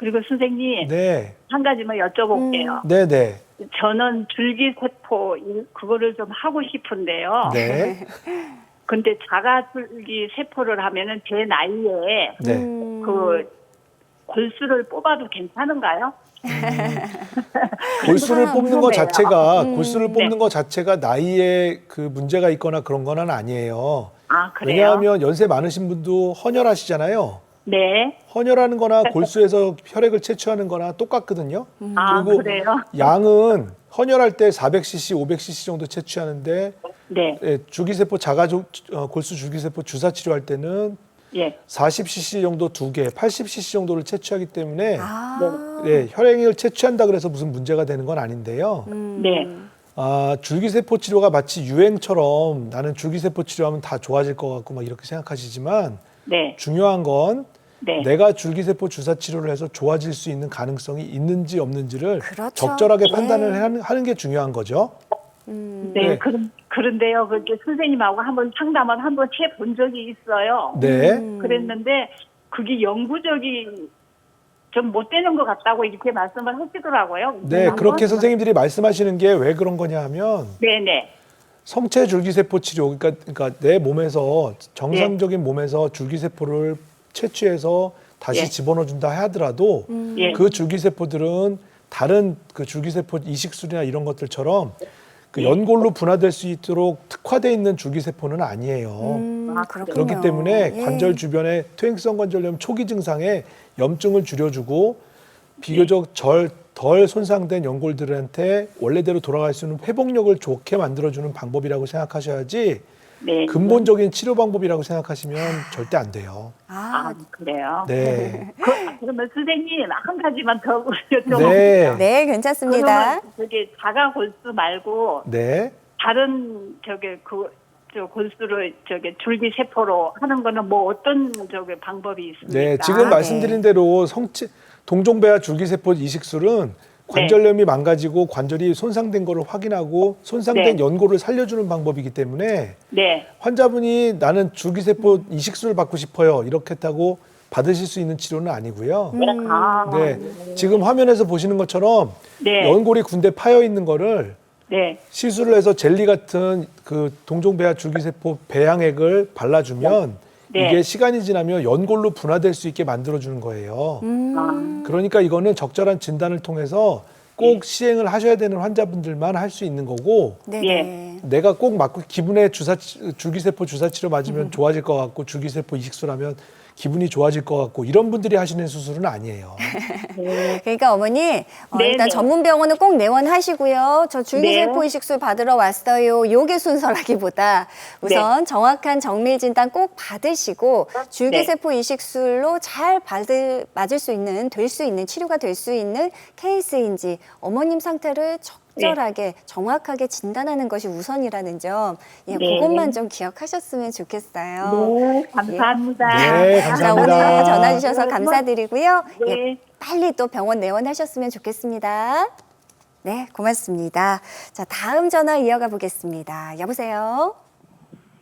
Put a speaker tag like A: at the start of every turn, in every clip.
A: 그리고 선생님,
B: 네.
A: 한 가지만 여쭤볼게요.
B: 네네.
A: 저는 줄기세포, 그거를 좀 하고 싶은데요.
B: 네.
A: 근데 자가줄기세포를 하면은 제 나이에
B: 네.
A: 그 골수를 뽑아도 괜찮은가요?
B: 골수를 뽑는 것
A: 궁금해요.
B: 자체가, 골수를
A: 네.
B: 뽑는 것 자체가 나이에 그 문제가 있거나 그런 건 아니에요.
A: 아, 그래요?
B: 왜냐하면 연세 많으신 분도 헌혈하시잖아요.
A: 네.
B: 헌혈하는 거나 골수에서 혈액을 채취하는 거나 똑같거든요.
A: 아,
B: 그리고
A: 그래요?
B: 양은 헌혈할 때 400cc, 500cc 정도 채취하는데
A: 네.
B: 예, 골수 줄기세포 주사 치료할 때는
A: 예.
B: 40cc 정도 2개, 80cc 정도를 채취하기 때문에
C: 아,
B: 예, 혈액을 채취한다 그래서 무슨 문제가 되는 건 아닌데요.
A: 네.
B: 줄기세포 치료가 마치 유행처럼 나는 줄기세포 치료하면 다 좋아질 것 같고 막 이렇게 생각하시지만
A: 네.
B: 중요한 건
A: 네.
B: 내가 줄기세포 주사 치료를 해서 좋아질 수 있는 가능성이 있는지 없는지를
C: 그렇죠.
B: 적절하게
C: 예.
B: 판단을 하는 게 중요한 거죠.
A: 네.
B: 네.
A: 그런데요. 그렇게 선생님하고 한번 상담을 한번 해본 적이 있어요.
B: 네.
A: 그랬는데 그게 영구적이 좀 못 되는 것 같다고 이렇게 말씀을 하시더라고요.
B: 네, 그렇게 선생님들이 말씀하시는 게 왜 그런 거냐 하면
A: 네네.
B: 성체 줄기세포 치료, 그러니까 내 몸에서 정상적인 몸에서 줄기세포를 채취해서 다시
A: 예.
B: 집어넣어준다 하더라도
A: 예.
B: 그 줄기세포들은 다른 그 줄기세포 이식술이나 이런 것들처럼 그 연골로 분화될 수 있도록 특화되어 있는 줄기세포는 아니에요.
C: 그렇군요.
B: 그렇기 때문에
C: 예.
B: 관절 주변에 퇴행성 관절염 초기 증상에 염증을 줄여주고 비교적 덜 손상된 연골들한테 원래대로 돌아갈 수 있는 회복력을 좋게 만들어주는 방법이라고 생각하셔야지
A: 네.
B: 근본적인 치료 방법이라고 생각하시면 절대 안 돼요.
A: 아, 그래요?
B: 네.
A: 그러면 선생님 한 가지만 더 여쭤볼게요.
B: 네.
C: 네, 괜찮습니다.
A: 그러면 저기 자가 골수 말고
B: 네.
A: 다른 저 골수를 줄기 세포로 하는 거는 뭐 어떤 방법이 있습니까?
B: 네. 지금
C: 네.
B: 말씀드린 대로 동종배아 줄기세포 이식술은 관절염이 망가지고 관절이 손상된 거를 확인하고 손상된
A: 네.
B: 연골을 살려주는 방법이기 때문에
A: 네.
B: 환자분이 나는 줄기세포 이식술을 받고 싶어요. 이렇게 했다고 받으실 수 있는 치료는 아니고요.
A: 아,
B: 네. 지금 화면에서 보시는 것처럼
A: 네.
B: 연골이 군데 파여 있는 거를
A: 네.
B: 시술을 해서 젤리 같은 그 동종배아 줄기세포 배양액을 발라주면
A: 네.
B: 이게 시간이 지나면 연골로 분화될 수 있게 만들어주는 거예요. 그러니까 이거는 적절한 진단을 통해서 꼭 시행을 하셔야 되는 환자분들만 할 수 있는 거고
C: 네.
B: 내가 꼭 맞고 기분에 줄기세포 주사 치료 맞으면 좋아질 것 같고 줄기세포 이식술하면 기분이 좋아질 것 같고 이런 분들이 하시는 수술은 아니에요.
C: 그러니까 어머니 일단
A: 네네.
C: 전문 병원은 꼭 내원하시고요. 저 줄기세포
A: 네.
C: 이식술 받으러 왔어요. 요게 순서라기보다 우선 정확한 정밀 진단 꼭 받으시고 줄기세포 이식술로 잘 맞을 수 있는 될 수 있는 치료가 될 수 있는 케이스인지 어머님 상태를 적절하게 정확하게 진단하는 것이 우선이라는 점, 예,
A: 네.
C: 그것만 좀 기억하셨으면 좋겠어요.
A: 네, 감사합니다.
B: 네,
C: 자,
B: 감사합니다.
C: 오늘 전화 주셔서 감사드리고요.
A: 네.
C: 예, 빨리 또 병원 내원하셨으면 좋겠습니다. 네, 고맙습니다. 자, 다음 전화 이어가 보겠습니다. 여보세요?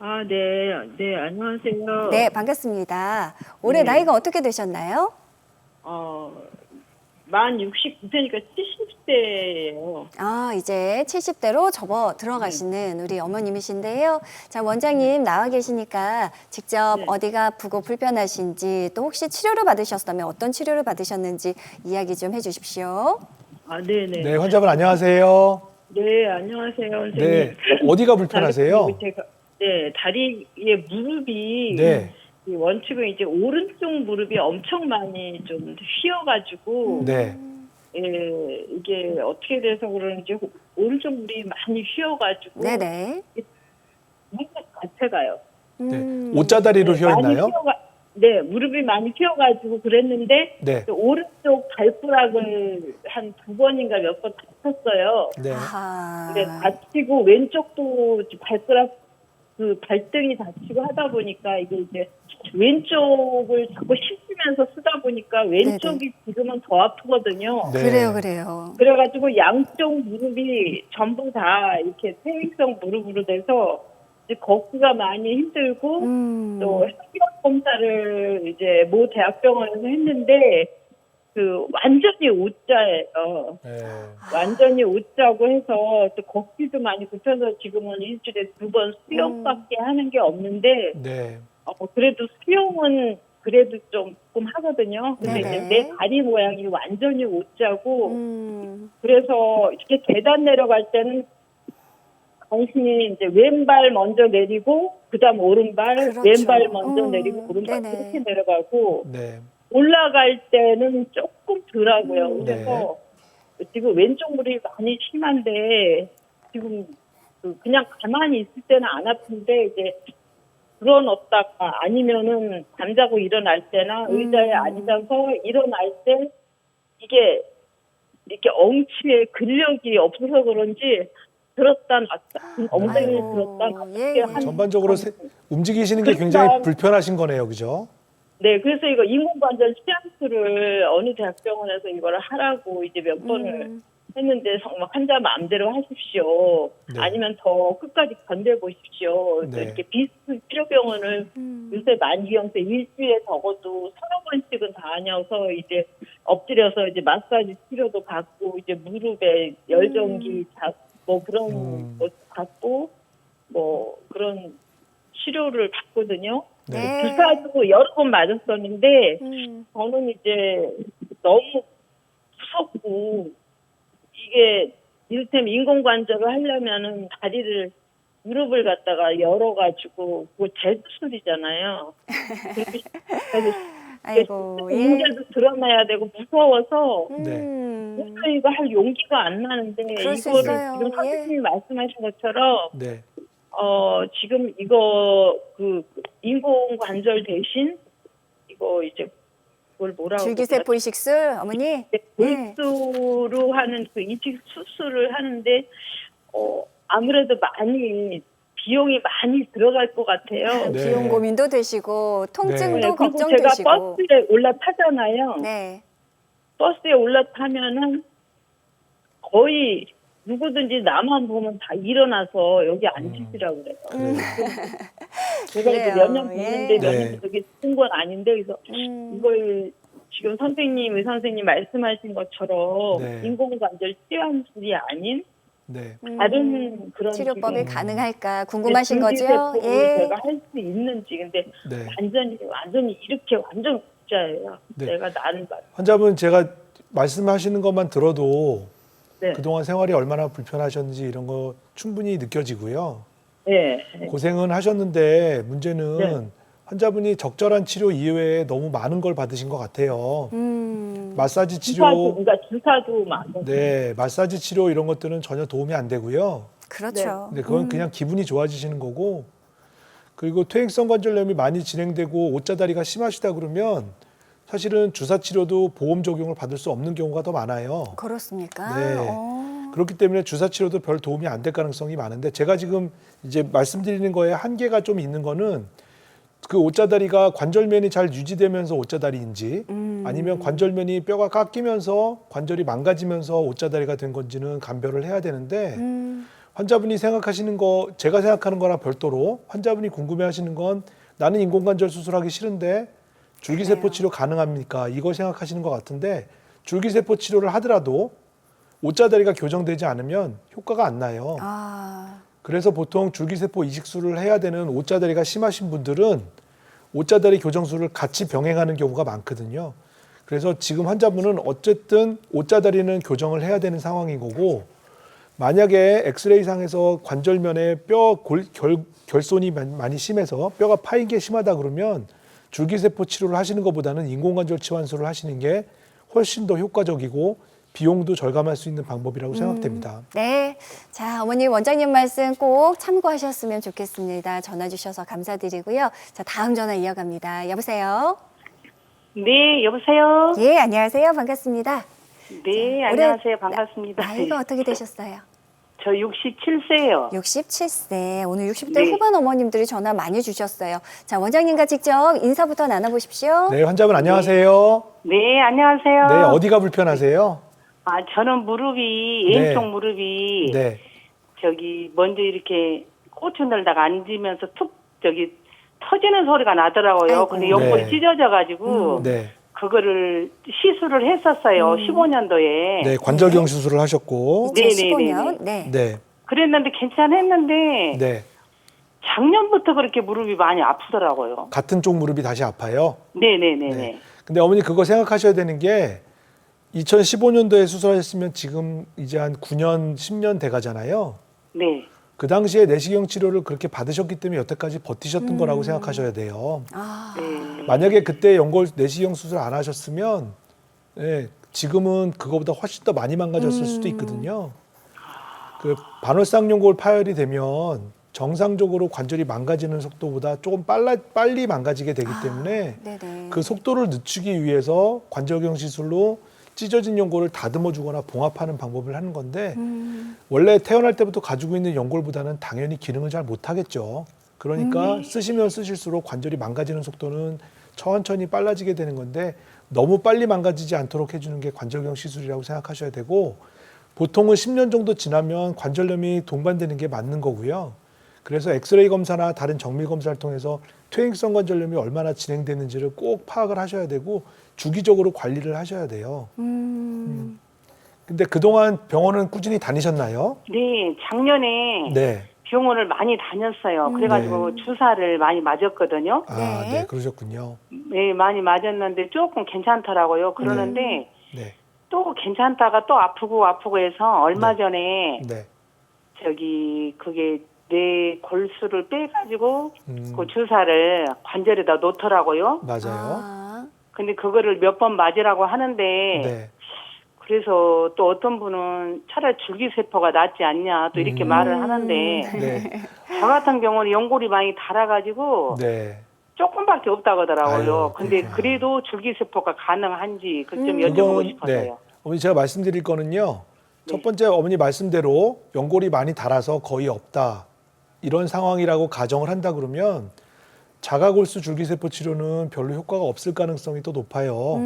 D: 아, 네. 네, 안녕하세요.
C: 네, 반갑습니다. 올해
D: 네.
C: 나이가 어떻게 되셨나요?
D: 만 69세니까 70세예요.
C: 아, 이제 70대로 접어 들어가시는 우리 어머님이신데요. 자, 원장님 나와 계시니까 직접
D: 네.
C: 어디가 아프고 불편하신지 또 혹시 치료를 받으셨다면 어떤 치료를 받으셨는지 이야기 좀 해주십시오.
D: 아, 네네.
B: 네, 환자분 안녕하세요.
D: 네, 안녕하세요, 선생님.
B: 네, 어디가 불편하세요?
D: 다리에 무릎이
B: 네,
D: 이 원칙은 이제 오른쪽 무릎이 엄청 많이 좀 휘어가지고
B: 네,
D: 예, 이게 어떻게 돼서 그러는지 오른쪽 무릎이 많이 휘어가지고
C: 네네.
D: 무릎 자체가요.
B: 네. 옷자다리로 휘어 있나요?
D: 네, 무릎이 많이 휘어가지고 그랬는데
B: 네,
D: 오른쪽 발가락을 한 2번인가 몇 번 다쳤어요.
B: 네,
C: 아하.
D: 근데 다치고 왼쪽도 발가락 그 발등이 다치고 하다 보니까 이게 이제 왼쪽을 자꾸 씹으면서 쓰다 보니까 왼쪽이 지금은 더 아프거든요.
B: 네.
C: 그래요.
D: 그래가지고 양쪽 무릎이 전부 다 이렇게 퇴행성 무릎으로 돼서 이제 걷기가 많이 힘들고 또 혈액 검사를 이제 모 대학병원에서 했는데 그 완전히 O자예요.
B: 네.
D: 완전히 O자고 해서 또 걷기도 많이 붙여서 지금은 일주일에 2번 수영밖에 하는 게 없는데
B: 네.
D: 그래도 수영은 그래도 조금 하거든요. 근데
C: 네네.
D: 이제 내 다리 모양이 완전히 O자고 그래서 이렇게 계단 내려갈 때는 당신이 이제 왼발 먼저 내리고 그다음 오른발,
C: 그렇죠.
D: 왼발 먼저 내리고 오른발
C: 네네.
D: 이렇게 내려가고
B: 네.
D: 올라갈 때는 조금 덜하고요.
B: 네.
D: 그래서 지금 왼쪽 무릎이 많이 심한데 지금 그냥 가만히 있을 때는 안 아픈데 이제 불어넣었다가 아니면은 잠자고 일어날 때나 의자에 앉아서 일어날 때 이게 이렇게 엉치에 근력이 없어서 그런지 들었다 놨다 엉덩이를
C: 아이고,
D: 들었다 놨다
C: 예, 예.
B: 전반적으로 움직이시는 게 굉장히 불편하신 거네요, 그죠?
D: 네, 그래서 이거 인공관절 시향술을 어느 대학병원에서 이거를 하라고 이제 몇 번을 했는데 정말 환자 마음대로 하십시오.
B: 네.
D: 아니면 더 끝까지 견뎌보십시오.
B: 네.
D: 이렇게 비슷한 치료병원을 요새 만기형세 일주일에 적어도 3-4번씩은 다녀서 이제 엎드려서 이제 마사지 치료도 받고 이제 무릎에 열전기 뭐 그런 거 받고 뭐 그런 치료를 받거든요.
C: 네.
D: 주사도 여러 번 맞았었는데 저는 이제 너무 무섭고 이게 이를테면 인공관절을 하려면은 다리를 무릎을 갖다가 열어가지고 그거 재수술이잖아요.
C: 아이고, 예.
D: 인제도 드러나야 되고 무서워서
B: 네.
D: 이거 할 용기가 안 나는데
C: 그럴 수
D: 이거를
C: 있어요.
D: 지금
C: 예.
D: 선생님이 말씀하신 것처럼
B: 네.
D: 지금 이거 그 인공관절 대신 이거 이제 그걸 뭐라고
C: 줄기세포 이식술 어머니.
D: 골수로 하는 그 이식 수술을 하는데 아무래도 비용이 많이 들어갈 것 같아요.
B: 네.
C: 비용 고민도 되시고 통증도
B: 네.
D: 그리고 제가
C: 걱정되시고.
D: 버스에 올라타잖아요.
C: 네.
D: 버스에 올라타면은 거의 누구든지 나만 보면 다 일어나서 여기 앉으시라고 그래요.
B: 그래요.
D: 제가 이제
C: 그래요.
D: 몇 년 됐는데
C: 예.
D: 몇
B: 네.
D: 년 되게 좋은 건 아닌데 그래서 이걸 지금 의사 선생님 말씀하신 것처럼
B: 네.
D: 인공관절 치료술이 아닌
B: 네.
D: 다른 그런
C: 치료법이
D: 지금
C: 가능할까 궁금하신 거죠?
D: 줄기세포를
C: 예.
D: 제가 할 수 있는지 근데
B: 네.
D: 완전히 이렇게 완전 국자예요.
B: 네.
D: 내가 나는 말.
B: 환자분 제가 말씀하시는 것만 들어도
D: 네.
B: 그동안 생활이 얼마나 불편하셨는지 이런 거 충분히 느껴지고요.
D: 네.
B: 고생은 하셨는데 문제는
D: 네.
B: 환자분이 적절한 치료 이외에 너무 많은 걸 받으신 것 같아요. 마사지 치료,
D: 주사도 많고.
B: 네, 마사지 치료 이런 것들은 전혀 도움이 안 되고요.
C: 그렇죠.
B: 근데 그건 그냥 기분이 좋아지시는 거고, 그리고 퇴행성 관절염이 많이 진행되고 옷자다리가 심하시다 그러면 사실은 주사 치료도 보험 적용을 받을 수 없는 경우가 더 많아요.
C: 그렇습니까?
B: 네. 그렇기 때문에 주사 치료도 별 도움이 안 될 가능성이 많은데 제가 지금 이제 말씀드리는 거에 한계가 좀 있는 거는 그 옷자다리가 관절면이 잘 유지되면서 옷자다리인지 아니면 관절면이 뼈가 깎이면서 관절이 망가지면서 옷자다리가 된 건지는 감별을 해야 되는데 환자분이 생각하시는 거 제가 생각하는 거랑 별도로 환자분이 궁금해하시는 건 나는 인공관절 수술하기 싫은데 줄기세포 치료 가능합니까? 이거 생각하시는 것 같은데 줄기세포 치료를 하더라도 옷자다리가 교정되지 않으면 효과가 안 나요. 그래서 보통 줄기세포 이식술을 해야 되는 옷자다리가 심하신 분들은 옷자다리 교정술을 같이 병행하는 경우가 많거든요. 그래서 지금 환자분은 어쨌든 옷자다리는 교정을 해야 되는 상황인 거고 만약에 엑스레이상에서 관절면에 결손이 많이 심해서 뼈가 파인 게 심하다 그러면 줄기세포 치료를 하시는 것보다는 인공관절 치환술을 하시는 게 훨씬 더 효과적이고 비용도 절감할 수 있는 방법이라고 생각됩니다.
C: 네. 자, 어머니 원장님 말씀 꼭 참고하셨으면 좋겠습니다. 전화 주셔서 감사드리고요. 자, 다음 전화 이어갑니다. 여보세요?
A: 네, 여보세요?
C: 예, 안녕하세요. 반갑습니다.
A: 네,
C: 올해
A: 안녕하세요. 반갑습니다.
C: 나이가 어떻게 되셨어요?
A: 저 67세요.
C: 67세. 오늘 60대
A: 네.
C: 후반 어머님들이 전화 많이 주셨어요. 자, 원장님과 직접 인사부터 나눠보십시오.
B: 네, 환자분 안녕하세요.
A: 네, 안녕하세요.
B: 네, 어디가 불편하세요?
A: 저는 무릎이,
B: 네.
A: 왼쪽 무릎이,
B: 네.
A: 먼저 이렇게 꼬투 늘다가 앉으면서 터지는 소리가 나더라고요.
C: 아이고.
A: 근데 옆구리
B: 네.
A: 찢어져가지고,
B: 네.
A: 그거를 시술을 했었어요. 15년도에.
B: 네, 관절경 수술을 하셨고.
A: 네.
C: 2015년. 네.
B: 네.
A: 그랬는데 괜찮았는데
B: 네.
A: 작년부터 그렇게 무릎이 많이 아프더라고요.
B: 같은 쪽 무릎이 다시 아파요.
A: 네네네네.
B: 네. 근데 어머니 그거 생각하셔야 되는 게 2015년도에 수술하셨으면 지금 이제 한 9년, 10년 돼 가잖아요.
A: 네.
B: 그 당시에 내시경 치료를 그렇게 받으셨기 때문에 여태까지 버티셨던 거라고 생각하셔야 돼요.
C: 아,
A: 네.
B: 만약에 그때 연골 내시경 수술 안 하셨으면 예, 지금은 그거보다 훨씬 더 많이 망가졌을 수도 있거든요. 그 반월쌍연골 파열이 되면 정상적으로 관절이 망가지는 속도보다 조금 빨리 망가지게 되기 때문에
C: 네네.
B: 그 속도를 늦추기 위해서 관절경 시술로 찢어진 연골을 다듬어 주거나 봉합하는 방법을 하는 건데 원래 태어날 때부터 가지고 있는 연골보다는 당연히 기능을 잘 못하겠죠. 그러니까 쓰시면 쓰실수록 관절이 망가지는 속도는 천천히 빨라지게 되는 건데 너무 빨리 망가지지 않도록 해주는 게 관절경 시술이라고 생각하셔야 되고 보통은 10년 정도 지나면 관절염이 동반되는 게 맞는 거고요. 그래서 엑스레이 검사나 다른 정밀 검사를 통해서 퇴행성 관절염이 얼마나 진행되는지를 꼭 파악을 하셔야 되고 주기적으로 관리를 하셔야 돼요. 근데 그동안 병원은 꾸준히 다니셨나요?
A: 네, 작년에
B: 네.
A: 병원을 많이 다녔어요. 그래가지고 주사를 많이 맞았거든요.
B: 아,
C: 네.
B: 네, 그러셨군요.
A: 네, 많이 맞았는데 조금 괜찮더라고요. 그러는데
B: 네.
A: 또 괜찮다가 또 아프고 해서 얼마 전에
B: 네.
A: 그게 내 골수를 빼가지고
B: 음.
A: 그 주사를 관절에다 놓더라고요.
B: 맞아요.
C: 아,
A: 근데 그거를 몇 번 맞으라고 하는데
B: 네.
A: 그래서 또 어떤 분은 차라리 줄기세포가 낫지 않냐 또 이렇게 말을 하는데
B: 네.
A: 저 같은 경우는 연골이 많이 닳아가지고
B: 네.
A: 조금밖에 없다고 하더라고요.
B: 아유,
A: 근데
B: 그렇구나.
A: 그래도 줄기세포가 가능한지 그 좀 여쭤보고 싶어서요.
B: 네. 어머니 제가 말씀드릴 거는요. 첫 번째 어머니 말씀대로 연골이 많이 닳아서 거의 없다. 이런 상황이라고 가정을 한다 그러면 자가골수 줄기세포 치료는 별로 효과가 없을 가능성이 또 높아요.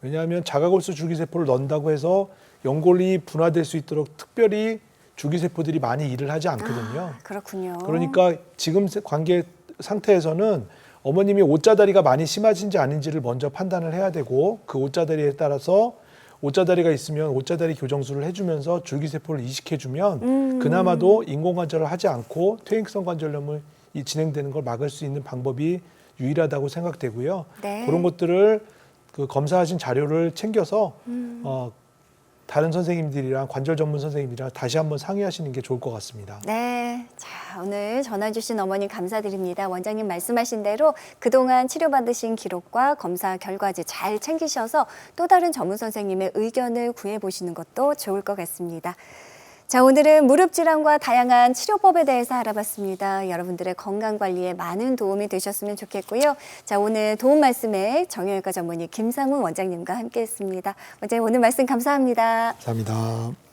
B: 왜냐하면 자가골수 줄기세포를 넣는다고 해서 연골이 분화될 수 있도록 특별히 줄기세포들이 많이 일을 하지 않거든요.
C: 그렇군요.
B: 그러니까 지금 관계 상태에서는 어머님이 옷자다리가 많이 심하신지 아닌지를 먼저 판단을 해야 되고 그 옷자다리에 따라서 옷자다리가 있으면 옷자다리 교정술을 해주면서 줄기세포를 이식해주면 그나마도 인공관절을 하지 않고 퇴행성 관절염을 진행되는 걸 막을 수 있는 방법이 유일하다고 생각되고요.
C: 네.
B: 그런 것들을 그 검사하신 자료를 챙겨서 다른 선생님들이랑 관절 전문 선생님들이랑 다시 한번 상의하시는 게 좋을 것 같습니다.
C: 네. 자, 오늘 전화 주신 어머님 감사드립니다. 원장님 말씀하신 대로 그동안 치료받으신 기록과 검사 결과지 잘 챙기셔서 또 다른 전문 선생님의 의견을 구해보시는 것도 좋을 것 같습니다. 자, 오늘은 무릎 질환과 다양한 치료법에 대해서 알아봤습니다. 여러분들의 건강 관리에 많은 도움이 되셨으면 좋겠고요. 자, 오늘 도움 말씀에 정형외과 전문의 김상훈 원장님과 함께했습니다. 원장님 오늘 말씀 감사합니다.
B: 감사합니다.